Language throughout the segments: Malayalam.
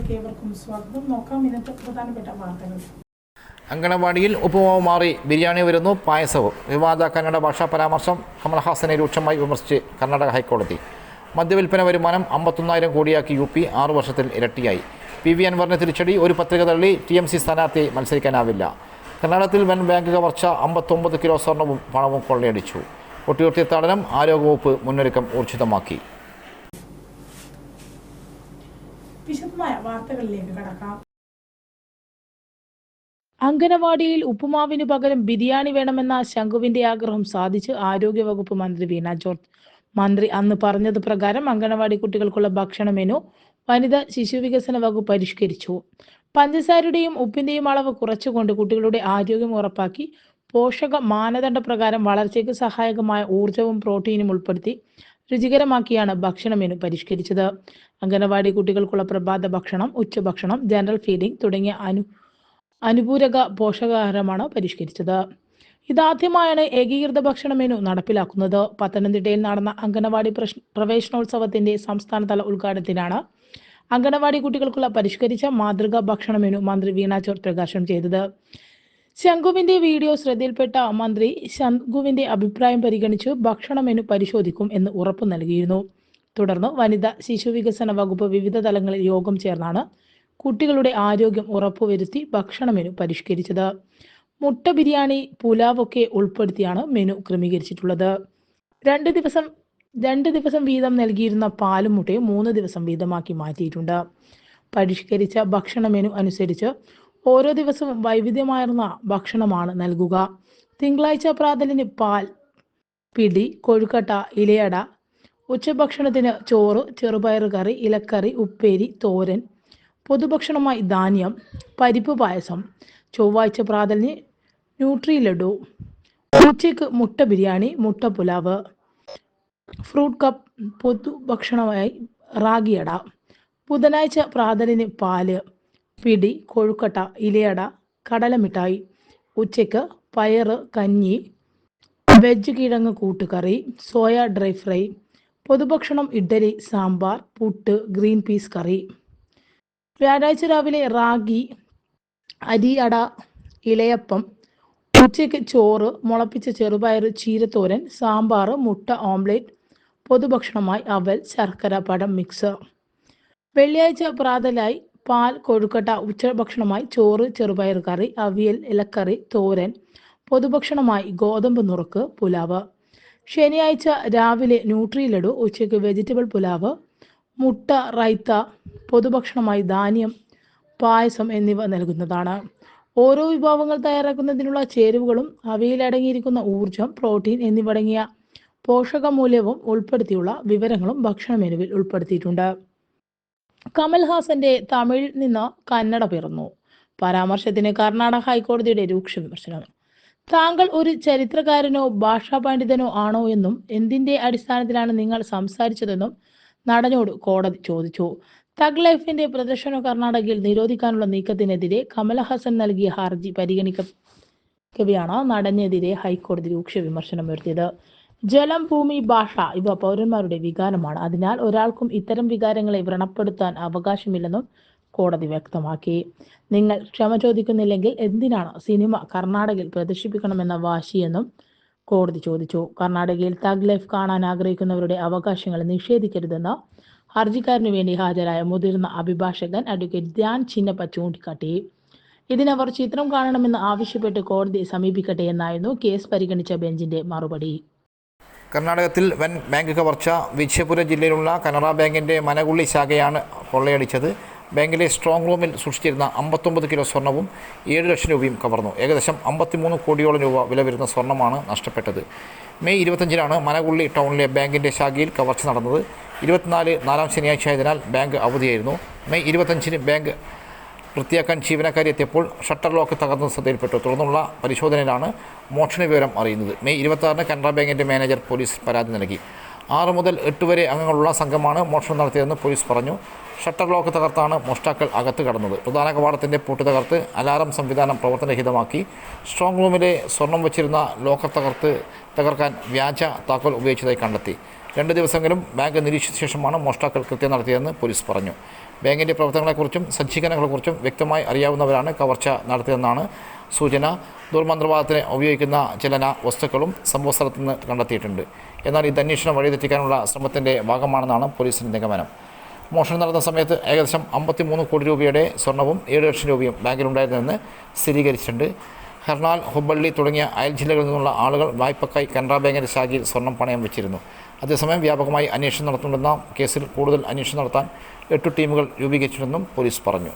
വാർത്തകളിലേക്ക് ഏവർക്കും സ്വാഗതം. നോക്കാം ഇന്നത്തെ പ്രധാനപ്പെട്ട വാർത്തകൾ. അങ്കണവാടിയിൽ ഉപ്പുമാവ് മാറി ബിരിയാണി വരുന്നു, പായസവും. വിവാദ കന്നഡ ഭാഷാ പരാമർശം കമൽഹാസനെ രൂക്ഷമായി വിമർശിച്ച് കർണാടക ഹൈക്കോടതി. മദ്യവിൽപ്പന വരുമാനം 51,000 കോടിയാക്കി UP, 6 വർഷത്തിൽ ഇരട്ടിയായി. PV അൻവറിന് തിരിച്ചടി, ഒരു പത്രിക തള്ളി TMC സ്ഥാനാർത്ഥി മത്സരിക്കാനാവില്ല. കർണാടകത്തിൽ വൻ ബാങ്ക് കവർച്ച, 59 കിലോ സ്വർണവും പണവും കൊള്ളയടിച്ചു. കൊട്ടിയൂർത്തിത്താടനം, ആരോഗ്യവകുപ്പ് മുന്നൊരുക്കം ഊർജിതമാക്കി. വിശദമായ വാർത്തകളിലേക്ക് കടക്കാം. അങ്കണവാടിയിൽ ഉപ്പുമാവിനു പകരം ബിരിയാണി വേണമെന്ന ശംഖുവിന്റെ ആഗ്രഹം സാധിച്ച് ആരോഗ്യവകുപ്പ് മന്ത്രി വീണ ജോർജ്. മന്ത്രി അന്ന് പറഞ്ഞത് പ്രകാരം അങ്കണവാടി കുട്ടികൾക്കുള്ള ഭക്ഷണ മെനു വനിതാ ശിശുവികസന വകുപ്പ് പരിഷ്കരിച്ചു. പഞ്ചസാരയുടെയും ഉപ്പിന്റെയും അളവ് കുറച്ചുകൊണ്ട് കുട്ടികളുടെ ആരോഗ്യം ഉറപ്പാക്കി പോഷക മാനദണ്ഡ പ്രകാരം വളർച്ചയ്ക്ക് സഹായകമായ ഊർജവും പ്രോട്ടീനും ഉൾപ്പെടുത്തി രുചികരമാക്കിയാണ് ഭക്ഷണ മെനു പരിഷ്കരിച്ചത്. അങ്കണവാടി കുട്ടികൾക്കുള്ള പ്രഭാത ഭക്ഷണം, ഉച്ചഭക്ഷണം, ജനറൽ ഫീഡിംഗ് തുടങ്ങിയ അനുപൂരക പോഷകാഹാരമാണ് പരിഷ്കരിച്ചത്. ഇതാദ്യമായാണ് ഏകീകൃത ഭക്ഷണ മെനു നടപ്പിലാക്കുന്നത്. പത്തനംതിട്ടയിൽ നടന്ന അങ്കണവാടി പ്രവേശനോത്സവത്തിന്റെ സംസ്ഥാനതല ഉദ്ഘാടനത്തിനാണ് അങ്കണവാടി കുട്ടികൾക്കുള്ള പരിഷ്കരിച്ച മാതൃകാ ഭക്ഷണ മെനു മന്ത്രി വീണ ജോർജ് പ്രകാശനം ചെയ്തത്. ശംഖുവിന്റെ വീഡിയോ ശ്രദ്ധയിൽപ്പെട്ട മന്ത്രി ശംഖുവിന്റെ അഭിപ്രായം പരിഗണിച്ച് ഭക്ഷണ മെനു പരിശോധിക്കും എന്ന് ഉറപ്പു നൽകിയിരുന്നു. തുടർന്ന് വനിതാ ശിശുവികസന വകുപ്പ് വിവിധ തലങ്ങളിൽ യോഗം ചേർന്നാണ് കുട്ടികളുടെ ആരോഗ്യം ഉറപ്പുവരുത്തി ഭക്ഷണ മെനു പരിഷ്കരിച്ചത്. മുട്ട ബിരിയാണി, പുലാവൊക്കെ ഉൾപ്പെടുത്തിയാണ് മെനു ക്രമീകരിച്ചിട്ടുള്ളത്. രണ്ട് ദിവസം വീതം നൽകിയിരുന്ന പാലും മുട്ടയും 3 ദിവസം വീതമാക്കി മാറ്റിയിട്ടുണ്ട്. പരിഷ്കരിച്ച ഭക്ഷണ മെനു അനുസരിച്ച് ഓരോ ദിവസവും വൈവിധ്യമാർന്ന ഭക്ഷണമാണ് നൽകുക. തിങ്കളാഴ്ച പ്രാതലിന് പാൽ, പിടി, കൊഴുക്കട്ട, ഇലയട. ഉച്ചഭക്ഷണത്തിന് ചോറ്, ചെറുപയർ കറി, ഇലക്കറി, ഉപ്പേരി, തോരൻ. പൊതുഭക്ഷണമായി ധാന്യം, പരിപ്പ് പായസം. ചൊവ്വാഴ്ച പ്രാതലിന് ന്യൂട്രി ലഡു. ഉച്ചയ്ക്ക് മുട്ട ബിരിയാണി, മുട്ട പുലാവ്. Fruit cup. പൊതുഭക്ഷണമായി റാഗിയട. ബുധനാഴ്ച പ്രാതലിന് പാല്, പിടി, കൊഴുക്കട്ട, ഇലയട, കടലമിഠായി. ഉച്ചയ്ക്ക് പയറ്, കഞ്ഞി, വെജ് കിഴങ്ങ് കൂട്ടുകറി, സോയ ഡ്രൈ ഫ്രൈ. പൊതുഭക്ഷണം idli, sambar, puttu, green peas curry. വ്യാഴാഴ്ച രാവിലെ റാഗി, അരി അട, ഇലയപ്പം. ഉച്ചയ്ക്ക് ചോറ്, മുളപ്പിച്ച ചെറുപയർ, ചീരത്തോരൻ, സാമ്പാർ, മുട്ട ഓംലേറ്റ്. പൊതുഭക്ഷണമായി അവൽ, ശർക്കര, പഴം മിക്സ്. വെള്ളിയാഴ്ച പ്രാതലായി പാൽ, കൊഴുക്കട്ട. ഉച്ചഭക്ഷണമായി ചോറ്, ചെറുപയർ കറി, അവിയൽ, ഇലക്കറി, തോരൻ. പൊതുഭക്ഷണമായി ഗോതമ്പ് നുറുക്ക്, പുലാവ്. ശനിയാഴ്ച രാവിലെ ന്യൂട്രി ലഡു. ഉച്ചയ്ക്ക് വെജിറ്റബിൾ പുലാവ്, മുട്ട റൈത്ത. പൊതുഭക്ഷണമായി ധാന്യം, പായസം എന്നിവ നൽകുന്നതാണ്. ഓരോ വിഭവങ്ങൾ തയ്യാറാക്കുന്നതിനുള്ള ചേരുവകളും അവയിലടങ്ങിയിരിക്കുന്ന ഊർജം, പ്രോട്ടീൻ എന്നിവടങ്ങിയ പോഷകമൂല്യവും ഉൾപ്പെടുത്തിയുള്ള വിവരങ്ങളും ഭക്ഷണ മെനുവിൽ ഉൾപ്പെടുത്തിയിട്ടുണ്ട്. കമൽഹാസന്റെ തമിഴിൽ നിന്ന് കന്നഡ പിറന്നു പരാമർശത്തിന് കർണാടക ഹൈക്കോടതിയുടെ രൂക്ഷ വിമർശനം. താങ്കൾ ഒരു ചരിത്രകാരനോ ഭാഷാ പണ്ഡിതനോ ആണോ എന്നും എന്തിന്റെ അടിസ്ഥാനത്തിലാണ് നിങ്ങൾ സംസാരിച്ചതെന്നും നടനോട് കോടതി ചോദിച്ചു. തഗ് ലൈഫിന്റെ പ്രദർശനം കർണാടകയിൽ നിരോധിക്കാനുള്ള നീക്കത്തിനെതിരെ കമൽഹാസൻ നൽകിയ ഹർജി പരിഗണിക്കവെയാണ് നടനെതിരെ ഹൈക്കോടതി രൂക്ഷ വിമർശനം ഉയർത്തിയത്. ജലം, ഭൂമി, ഭാഷ ഇവ പൗരന്മാരുടെ വികാരമാണ്. അതിനാൽ ഒരാൾക്കും ഇത്തരം വികാരങ്ങളെ വ്രണപ്പെടുത്താൻ അവകാശമില്ലെന്നും കോടതി വ്യക്തമാക്കി. നിങ്ങൾ ക്ഷമ ചോദിക്കുന്നില്ലെങ്കിൽ എന്തിനാണ് സിനിമ കർണാടകയിൽ പ്രദർശിപ്പിക്കണമെന്ന വാശിയെന്നും കോടതി ചോദിച്ചു. കർണാടകയിൽ തഗ് ലൈഫ് കാണാൻ ആഗ്രഹിക്കുന്നവരുടെ അവകാശങ്ങൾ നിഷേധിക്കരുതെന്ന് ഹർജിക്കാരനു വേണ്ടി ഹാജരായ മുതിർന്ന അഭിഭാഷകൻ അഡ്വക്കേറ്റ് ധ്യാൻ ചിന്നപ്പ ചൂണ്ടിക്കാട്ടി. ഇതിനവർ ചിത്രം കാണണമെന്ന് ആവശ്യപ്പെട്ട് കോടതിയെ സമീപിക്കട്ടെ എന്നായിരുന്നു കേസ് പരിഗണിച്ച ബെഞ്ചിന്റെ മറുപടി. കർണാടകത്തിൽ വൻ ബാങ്ക് കവർച്ച. വിജയപുരം ജില്ലയിലുള്ള കനറ ബാങ്കിൻ്റെ മനകുള്ളി ശാഖയാണ് കൊള്ളയടിച്ചത്. ബാങ്കിലെ സ്ട്രോങ് റൂമിൽ സൂക്ഷിച്ചിരുന്ന 59 കിലോ സ്വർണവും 7 ലക്ഷം രൂപയും കവർന്നു. ഏകദേശം 53 കോടിയോളം രൂപ വില വരുന്ന സ്വർണ്ണമാണ് നഷ്ടപ്പെട്ടത്. മെയ് 25-നാണ് മനകുള്ളി ടൗണിലെ ബാങ്കിൻ്റെ ശാഖയിൽ കവർച്ച നടന്നത്. 24 നാലാം ശനിയാഴ്ച ആയതിനാൽ ബാങ്ക് അവധിയായിരുന്നു. മെയ് 25-ന് ബാങ്ക് വൃത്തിയാക്കാൻ ജീവനക്കാരി എത്തിയപ്പോൾ ഷട്ടർ ലോക്ക് തകർന്ന് ശ്രദ്ധയിൽപ്പെട്ടു. തുടർന്നുള്ള പരിശോധനയിലാണ് മോഷണ വിവരം അറിയുന്നത്. മെയ് 26-ന് കനറ ബാങ്കിൻ്റെ മാനേജർ പോലീസ് പരാതി നൽകി. 6 മുതൽ 8 വരെ അംഗങ്ങളുള്ള സംഘമാണ് മോഷണം നടത്തിയതെന്ന് പോലീസ് പറഞ്ഞു. ഷട്ടർ ലോക്ക് തകർത്താണ് മോഷ്ടാക്കൾ അകത്ത് കടന്നത്. പ്രധാന കവാടത്തിൻ്റെ പൂട്ട് തകർത്ത് അലാറം സംവിധാനം പ്രവർത്തനരഹിതമാക്കി. സ്ട്രോങ് റൂമിലെ സ്വർണം വച്ചിരുന്ന ലോക്കർ തകർക്കാൻ വ്യാജ താക്കോൽ ഉപയോഗിച്ചതായി കണ്ടെത്തി. 2 ദിവസമെങ്കിലും ബാങ്ക് നിരീക്ഷിച്ച ശേഷമാണ് മോഷ്ടാക്കൾ കൃത്യം നടത്തിയതെന്ന് പോലീസ് പറഞ്ഞു. ബാങ്കിൻ്റെ പ്രവർത്തനങ്ങളെക്കുറിച്ചും സജ്ജീകരണങ്ങളെക്കുറിച്ചും വ്യക്തമായി അറിയാവുന്നവരാണ് കവർച്ച നടത്തിയതെന്നാണ് സൂചന. ദുർമന്ത്രവാദത്തിന് ഉപയോഗിക്കുന്ന ചില വസ്തുക്കളും സംഭവസ്ഥലത്ത് നിന്ന് കണ്ടെത്തിയിട്ടുണ്ട്. എന്നാൽ ഇത് അന്വേഷണം വഴിതെറ്റിക്കാനുള്ള ശ്രമത്തിൻ്റെ ഭാഗമാണെന്നാണ് പോലീസിൻ്റെ നിഗമനം. മോഷണം നടന്ന സമയത്ത് ഏകദേശം 53 കോടി രൂപയുടെ സ്വർണവും 7 ലക്ഷം രൂപയും ബാങ്കിലുണ്ടായിരുന്നുവെന്ന് സ്ഥിരീകരിച്ചിട്ടുണ്ട്. ഹെർണാൽ, ഹുബള്ളി തുടങ്ങിയ അയൽ ജില്ലകളിൽ നിന്നുള്ള ആളുകൾ വായ്പക്കായി കനറ ബാങ്കിൻ്റെ ശാഖയിൽ സ്വർണം പണയം വെച്ചിരുന്നു. അതേസമയം വ്യാപകമായി അന്വേഷണം നടത്തുന്നുണ്ടെന്ന കേസിൽ കൂടുതൽ അന്വേഷണം നടത്താൻ 8 ടീമുകൾ രൂപീകരിച്ചിട്ടുണ്ടെന്നും പോലീസ് പറഞ്ഞു.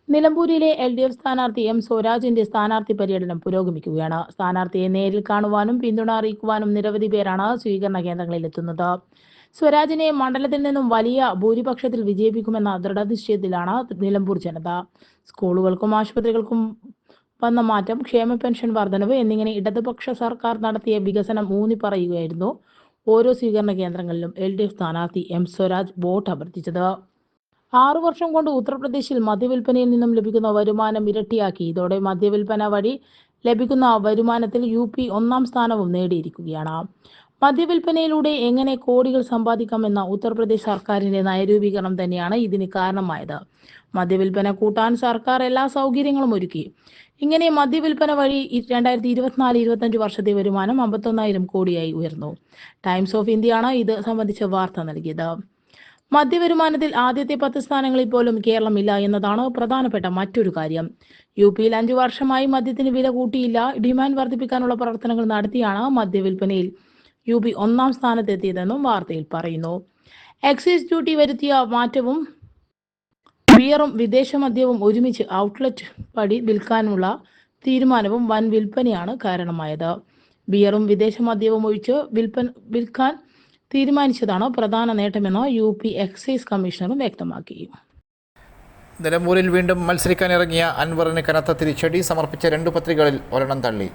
നിലമ്പൂരിലെ LDF സ്ഥാനാർത്ഥി M. സ്വരാജിന്റെ സ്ഥാനാർത്ഥി പര്യടനം പുരോഗമിക്കുകയാണ്. സ്ഥാനാർത്ഥിയെ നേരിൽ കാണുവാനും പിന്തുണ അറിയിക്കുവാനും നിരവധി പേരാണ് സ്വീകരണ കേന്ദ്രങ്ങളിലെത്തുന്നത്. സ്വരാജിനെ മണ്ഡലത്തിൽ നിന്നും വലിയ ഭൂരിപക്ഷത്തിൽ വിജയിപ്പിക്കുമെന്ന ദൃഢനിശ്ചയത്തിലാണ് നിലമ്പൂർ ജനത. സ്കൂളുകൾക്കും ആശുപത്രികൾക്കും വന്ന മാറ്റം, ക്ഷേമ പെൻഷൻ വർധനവ് എന്നിങ്ങനെ ഇടതുപക്ഷ സർക്കാർ നടത്തിയ വികസനം ഊന്നിപ്പറയുകയായിരുന്നു ഓരോ സ്വീകരണ കേന്ദ്രങ്ങളിലും LDF സ്ഥാനാർത്ഥി M. സ്വരാജ് വോട്ട് അഭ്യർത്ഥിച്ചത്. 6 വർഷം കൊണ്ട് ഉത്തർപ്രദേശിൽ മദ്യവിൽപ്പനയിൽ നിന്നും ലഭിക്കുന്ന വരുമാനം ഇരട്ടിയാക്കി. ഇതോടെ മദ്യവിൽപ്പന വഴി ലഭിക്കുന്ന വരുമാനത്തിൽ UP 1-ാം സ്ഥാനവും നേടിയിരിക്കുകയാണ്. മദ്യവിൽപ്പനയിലൂടെ എങ്ങനെ കോടികൾ സമ്പാദിക്കാമെന്ന ഉത്തർപ്രദേശ് സർക്കാരിന്റെ നയരൂപീകരണം തന്നെയാണ് ഇതിന് കാരണമായത്. മദ്യവിൽപ്പന കൂട്ടാൻ സർക്കാർ എല്ലാ സൗകര്യങ്ങളും ഒരുക്കി. ഇങ്ങനെ മദ്യവിൽപ്പന വഴി 2024-25 വർഷത്തെ വരുമാനം 51,000 കോടിയായി ഉയർന്നു. ടൈംസ് ഓഫ് ഇന്ത്യയാണ് ഇത് സംബന്ധിച്ച വാർത്ത നൽകിയത്. മദ്യവരുമാനത്തിൽ ആദ്യത്തെ 10 സ്ഥാനങ്ങളിൽ പോലും കേരളമില്ല എന്നതാണ് പ്രധാനപ്പെട്ട മറ്റൊരു കാര്യം. UP 5 വർഷമായി മദ്യത്തിന് വില കൂട്ടിയില്ല. ഡിമാൻഡ് വർദ്ധിപ്പിക്കാനുള്ള പ്രവർത്തനങ്ങൾ നടത്തിയാണ് മദ്യവിൽപ്പനയിൽ UP 1-ാം സ്ഥാനത്തെത്തിയതെന്നും വാർത്തയിൽ പറയുന്നു. എക്സൈസ് ഡ്യൂട്ടി വരുത്തിയ മാറ്റവും ബിയറും വിദേശ മദ്യവും ഒരുമിച്ച് ഔട്ട്ലെറ്റ് വഴി വിൽക്കാനുള്ള തീരുമാനവും വൻ വിൽപ്പനയാണ് കാരണമായത്. ബിയറും വിദേശ മദ്യവും ഒഴിച്ച് വിൽക്കാൻ തീരുമാനിച്ചതാണ് പ്രധാന നേട്ടമെന്ന് UP എക്സൈസ് കമ്മീഷണറും വ്യക്തമാക്കി. നിലമ്പൂരിൽ വീണ്ടും മത്സരിക്കാനിറങ്ങിയ അൻവറിന് കനത്ത തിരിച്ചടി. സമർപ്പിച്ച 2 പത്രികകളിൽ ഒരെണ്ണം തള്ളി.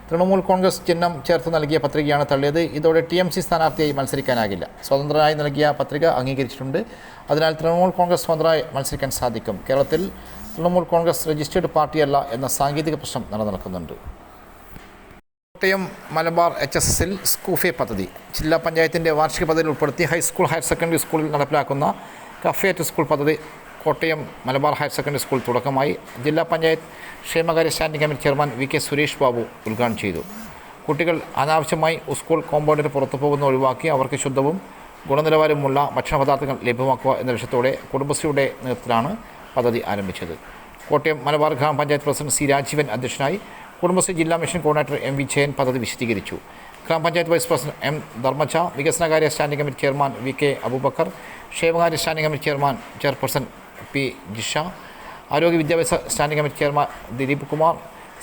തൃണമൂൽ കോൺഗ്രസ് ചിഹ്നം ചേർത്ത് നൽകിയ പത്രികയാണ് തള്ളിയത്. ഇതോടെ TMC സ്ഥാനാർത്ഥിയായി മത്സരിക്കാനാകില്ല. സ്വതന്ത്രനായി നൽകിയ പത്രിക അംഗീകരിച്ചിട്ടുണ്ട്. അതിനാൽ തൃണമൂൽ കോൺഗ്രസ് സ്വതന്ത്രമായി മത്സരിക്കാൻ സാധിക്കും. കേരളത്തിൽ തൃണമൂൽ കോൺഗ്രസ് രജിസ്റ്റേർഡ് പാർട്ടിയല്ല എന്ന സാങ്കേതിക പ്രശ്നം നിലനിൽക്കുന്നുണ്ട്. കോട്ടയം മലബാർ HSSൽ സ്കൂഫെ പദ്ധതി ജില്ലാ പഞ്ചായത്തിൻ്റെ വാർഷിക പദ്ധതിയിൽ ഉൾപ്പെടുത്തി ഹൈസ്കൂൾ ഹയർ സെക്കൻഡറി സ്കൂളിൽ നടപ്പിലാക്കുന്ന കഫേ അറ്റ് സ്കൂൾ പദ്ധതി Kottayam Malabar higher secondary school തുടക്കമായി. ജില്ലാ പഞ്ചായത്ത് ക്ഷേമകാര്യ standing committee chairman VK Suresh Babu ഉദ്ഘാടനം ചെയ്തു. കുട്ടികൾ അനാവശ്യമായി സ്കൂൾ കോമ്പൗണ്ടിന് പുറത്തു പോകുന്ന ഒഴിവാക്കി അവർക്ക് ശുദ്ധവും ഗുണനിലവാരമുള്ള ഭക്ഷണ പദാർത്ഥങ്ങൾ ലഭ്യമാക്കുക എന്ന ലക്ഷ്യത്തോടെ കുടുംബശ്രീയുടെ നേതൃത്വത്തിലാണ് പദ്ധതി ആരംഭിച്ചത്. കോട്ടയം മലബാർ ഗ്രാമപഞ്ചായത്ത് പ്രസിഡന്റ് C. രാജീവൻ അധ്യക്ഷനായി. കുടുംബശ്രീ ജില്ലാ മിഷൻ കോർഡിനേറ്റർ M. വിജയൻ പദ്ധതി വിശദീകരിച്ചു. ഗ്രാമപഞ്ചായത്ത് വൈസ് പ്രസിഡന്റ് M. ധർമ്മജ, വികസനകാര്യ standing committee chairman VK Aboobacker, ക്ഷേമകാര്യ standing committee chairperson P. Jisha, ആരോഗ്യ വിദ്യാഭ്യാസ standing committee chairman Dileep Kumar,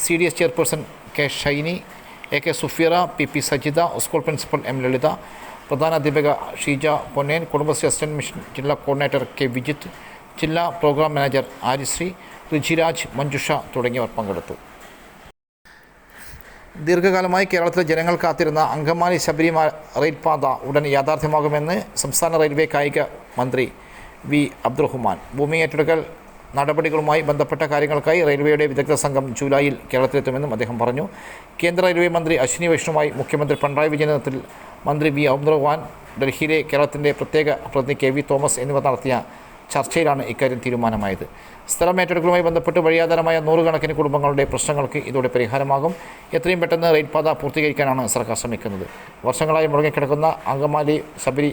CDS chairperson K. Shiny, AK. Sufeera, PP. Sajitha, school principal M. Lalitha, പ്രധാന അധ്യാപിക ഷീജ പൊന്നേൻ, കുടുംബശ്രീ അസിസ്റ്റന്റ് മിഷൻ ജില്ലാ കോർഡിനേറ്റർ K. വിജിത്ത്, ജില്ലാ പ്രോഗ്രാം മാനേജർ ആര്യശ്രീ, ഋജിരാജ്, മഞ്ജുഷ തുടങ്ങിയവർ പങ്കെടുത്തു. ദീർഘകാലമായി കേരളത്തിലെ ജനങ്ങൾ കാത്തിരുന്ന അങ്കമാലി ശബരിമല റെയിൽപാത ഉടൻ യാഥാർത്ഥ്യമാകുമെന്ന് സംസ്ഥാന റെയിൽവേ കായിക മന്ത്രി V. അബ്ദുറഹ്മാൻ. ഭൂമി ഏറ്റെടുക്കൽ നടപടികളുമായി ബന്ധപ്പെട്ട കാര്യങ്ങൾക്കായി റെയിൽവേയുടെ വിദഗ്ധ സംഘം ജൂലൈയിൽ കേരളത്തിലെത്തുമെന്നും അദ്ദേഹം പറഞ്ഞു. കേന്ദ്ര റെയിൽവേ മന്ത്രി അശ്വിനി വൈഷ്ണവുമായി മുഖ്യമന്ത്രി പിണറായി വിജയന്റെ നേതൃത്വത്തിൽ മന്ത്രി V. അബ്ദുറഹ്മാൻ, ഡൽഹിയിലെ കേരളത്തിൻ്റെ പ്രത്യേക പ്രതിനിധി K. V. തോമസ് എന്നിവർ നടത്തിയ ചർച്ചയിലാണ് ഇക്കാര്യം തീരുമാനമായത്. സ്ഥലം ഏറ്റെടുക്കലുമായി ബന്ധപ്പെട്ട് വഴിയാധാരമായ 100 കണക്കിന് കുടുംബങ്ങളുടെ പ്രശ്നങ്ങൾക്ക് ഇതോടെ പരിഹാരമാകും. എത്രയും പെട്ടെന്ന് റെയിൽപാത പൂർത്തീകരിക്കാനാണ് സർക്കാർ ശ്രമിക്കുന്നത്. വർഷങ്ങളായി മുടങ്ങിക്കിടക്കുന്ന അങ്കമാലി ശബരി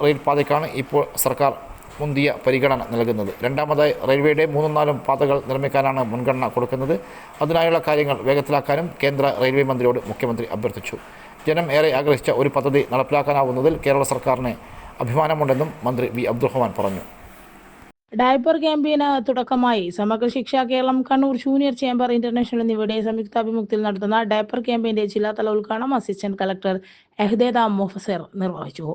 റെയിൽപാതയ്ക്കാണ് ഇപ്പോൾ സർക്കാർ മുന്തിയ പരിഗണന നൽകുന്നത്. രണ്ടാമതായി റെയിൽവേയുടെ 3-4 പാതകൾ നിർമ്മിക്കാനാണ് മുൻഗണന കൊടുക്കുന്നത്. അതിനായുള്ള കാര്യങ്ങൾ വേഗത്തിലാക്കാനും കേന്ദ്ര റെയിൽവേ മന്ത്രിയോട് മുഖ്യമന്ത്രി അഭ്യർത്ഥിച്ചു. ജനം ഏറെ ആഗ്രഹിച്ച ഒരു പദ്ധതി നടപ്പിലാക്കാനാവുന്നതിൽ കേരള സർക്കാരിന് അഭിമാനമുണ്ടെന്നും മന്ത്രി V. അബ്ദുറഹ്മാൻ പറഞ്ഞു. ഡയപ്പർ ക്യാമ്പയിന് തുടക്കമായി. Samagra Shiksha Keralam, Kannur junior chamber international എന്നിവയുടെ സംയുക്താഭിമുഖ്യത്തിൽ നടത്തുന്ന ഡയപ്പർ ക്യാമ്പയിന്റെ ജില്ലാതല ഉദ്ഘാടനം അസിസ്റ്റന്റ് കളക്ടർ എഹ്ദേദ മൊഫസർ നിർവഹിച്ചു.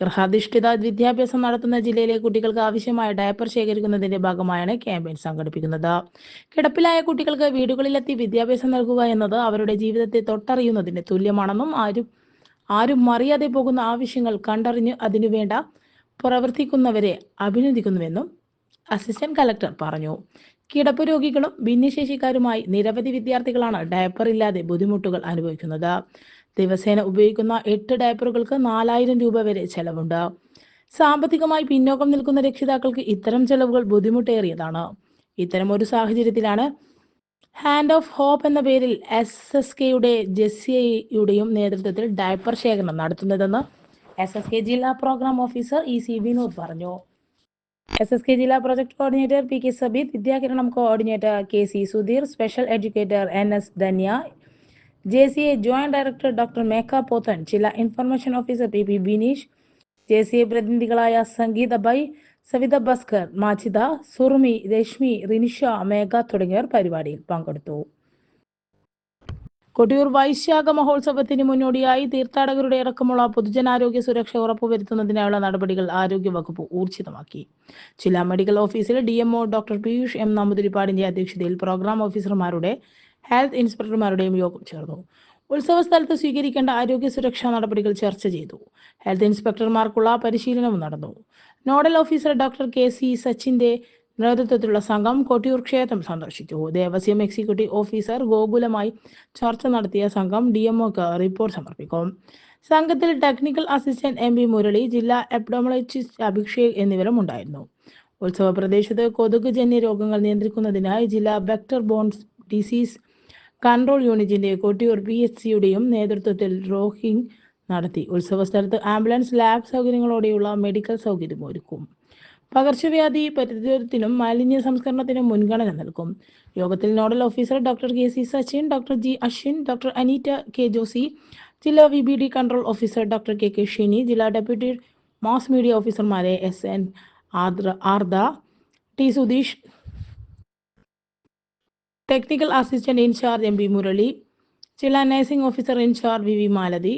ഗൃഹാധിഷ്ഠിത വിദ്യാഭ്യാസം നടത്തുന്ന ജില്ലയിലെ കുട്ടികൾക്ക് ആവശ്യമായ ഡയപ്പർ ശേഖരിക്കുന്നതിന്റെ ഭാഗമായാണ് ക്യാമ്പയിൻ സംഘടിപ്പിക്കുന്നത്. കിടപ്പിലായ കുട്ടികൾക്ക് വീടുകളിലെത്തി വിദ്യാഭ്യാസം നൽകുക എന്നത് അവരുടെ ജീവിതത്തെ തൊട്ടറിയുന്നതിന് തുല്യമാണെന്നും ആരും അറിയാതെ പോകുന്ന ആവശ്യങ്ങൾ കണ്ടറിഞ്ഞ് അതിനുവേണ്ട പ്രവർത്തിക്കുന്നവരെ അഭിനന്ദിക്കുന്നുവെന്നും അസിസ്റ്റന്റ് കളക്ടർ പറഞ്ഞു. കിടപ്പ് രോഗികളും ഭിന്നശേഷിക്കാരുമായി നിരവധി വിദ്യാർത്ഥികളാണ് ഡയപ്പർ ഇല്ലാതെ ബുദ്ധിമുട്ടുകൾ അനുഭവിക്കുന്നത്. ദിവസേന ഉപയോഗിക്കുന്ന 8 ഡയപ്പറുകൾക്ക് 4,000 രൂപ വരെ ചെലവുണ്ട്. സാമ്പത്തികമായി പിന്നോക്കം നിൽക്കുന്ന രക്ഷിതാക്കൾക്ക് ഇത്തരം ചെലവുകൾ ബുദ്ധിമുട്ടേറിയതാണ്. ഇത്തരമൊരു സാഹചര്യത്തിലാണ് ഹാൻഡ് ഓഫ് ഹോപ്പ് എന്ന പേരിൽ SSKയുടെ ജെസ്സിയുടെയും നേതൃത്വത്തിൽ ഡയപ്പർ ശേഖരണം നടത്തുന്നതെന്ന് SSK ജില്ലാ പ്രോഗ്രാം ഓഫീസർ EC വിനോദ് പറഞ്ഞു. SSK ജില്ലാ project coordinator PK Sabeed, Vidyakiranam coordinator KC Sudheer, special educator NS Dhanya, JCA joint director doctor Megha Pothan, ജില്ലാ information officer PP Bineesh, JCA പ്രതിനിധികളായ സംഗീത അബായ്, സവിത ഭാസ്കർ, മാച്ചിത, സുറുമി, രശ്മി, റിനിഷ, മേഘ തുടങ്ങിയവർ പരിപാടിയിൽ പങ്കെടുത്തു. കൊട്ടിയൂർ വൈശാഖ മഹോത്സവത്തിന് മുന്നോടിയായി തീർത്ഥാടകരുടെ അടക്കമുള്ള പൊതുജനാരോഗ്യ സുരക്ഷ ഉറപ്പുവരുത്തുന്നതിനായുള്ള നടപടികൾ ആരോഗ്യവകുപ്പ് ഊർജിതമാക്കി. ജില്ലാ മെഡിക്കൽ ഓഫീസിൽ DMO ഡോക്ടർ പീയൂഷ് M നമ്പൂതിരിപ്പാടിന്റെ അധ്യക്ഷതയിൽ പ്രോഗ്രാം ഓഫീസർമാരുടെ ഹെൽത്ത് ഇൻസ്പെക്ടർമാരുടെയും യോഗം ചേർന്നു. ഉത്സവ സ്ഥലത്ത് സ്വീകരിക്കേണ്ട ആരോഗ്യ സുരക്ഷാ നടപടികൾ ചർച്ച ചെയ്തു. ഹെൽത്ത് ഇൻസ്പെക്ടർമാർക്കുള്ള പരിശീലനവും നടന്നു. നോഡൽ ഓഫീസർ ഡോക്ടർ KC സച്ചിന്റെ നേതൃത്വത്തിലുള്ള സംഘം കൊട്ടിയൂർ ക്ഷേത്രം സന്ദർശിച്ചു. ദേവസ്വം എക്സിക്യൂട്ടീവ് ഓഫീസർ ഗോകുലമായി ചർച്ച നടത്തിയ സംഘം DMOക്ക് റിപ്പോർട്ട് സമർപ്പിക്കും. സംഘത്തിൽ ടെക്നിക്കൽ അസിസ്റ്റന്റ് MP മുരളി, ജില്ലാ എപ്പിഡമിയോളജിസ്റ്റ് അഭിഷേക് എന്നിവരും ഉണ്ടായിരുന്നു. ഉത്സവ പ്രദേശത്ത് കൊതുകുജന്യ രോഗങ്ങൾ നിയന്ത്രിക്കുന്നതിനായി ജില്ലാ വെക്ടർ ബോൺ ഡിസീസ് കൺട്രോൾ യൂണിറ്റിന്റെ കൊട്ടിയൂർ PHCയുടെയും നേതൃത്വത്തിൽ റോഹിംഗ് നടത്തി. ഉത്സവ സ്ഥലത്ത് ആംബുലൻസ്, ലാബ് സൗകര്യങ്ങളോടെയുള്ള മെഡിക്കൽ സൗകര്യം ഒരുക്കും. പകർച്ചവ്യാധി പ്രതിരോധത്തിനും മാലിന്യ സംസ്കരണത്തിനും മുൻഗണന നൽകും. യോഗത്തിൽ nodal officer doctor KC Sachin, doctor G Aswin, doctor Aneeta K Josy, ജില്ലാ VBD control officer doctor KK Shini, ജില്ലാ ഡെപ്യൂട്ടി മാസ് മീഡിയ ഓഫീസർമാരെ SN Ardra, T Sudheesh, technical assistant in charge MP Murali, ജില്ലാ nursing officer in charge VV Malathi,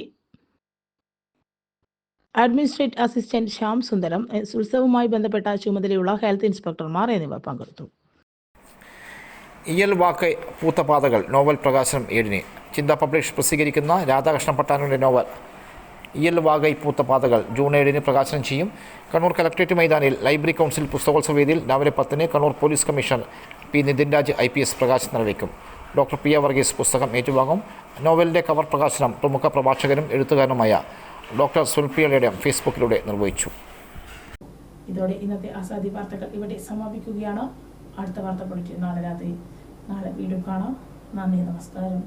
administrative assistant Shyam Sundaram, ഉത്സവവുമായി ബന്ധപ്പെട്ട ചുമതലയുള്ള ഹെൽത്ത് ഇൻസ്പെക്ടർമാർ എന്നിവർ പങ്കെടുത്തു. വാക്കൈ പൂത്തപാതകൾ നോവൽ പ്രകാശനം 7-ന്. ചിന്ത പബ്ലിഷ് പ്രസിദ്ധീകരിക്കുന്ന രാധാകൃഷ്ണ പട്ടാനയുടെ നോവൽ വാകൈ പൂത്തപാതകൾ ജൂൺ 7-ന് പ്രകാശനം ചെയ്യും. കണ്ണൂർ കലക്ട്രേറ്റ് മൈതാനിൽ ലൈബ്രറി കൗൺസിൽ പുസ്തകോത്സവ വേദിയിൽ രാവിലെ 10-ന് Kannur police commissioner P Nithin Raj IPS പ്രകാശനം നിർവഹിക്കും. ഡോക്ടർ P വർഗീസ് പുസ്തകം ഏറ്റുവാങ്ങും. നോവലിൻ്റെ കവർ പ്രകാശനം പ്രമുഖ പ്രഭാഷകനും എഴുത്തുകാരനുമായ ഡോക്ടർ സുൽപിയയുടെ ഫേസ്ബുക്കിലൂടെ നിർവഹിച്ചു. ഇതോടെ ഇന്നത്തെ ആസാദി വാർത്തകൾ ഇവിടെ സമാപിക്കുകയാണ്. അടുത്ത വാർത്ത പഠിച്ച് നാളെ രാത്രി വീണ്ടും കാണാം. നന്ദി, നമസ്കാരം.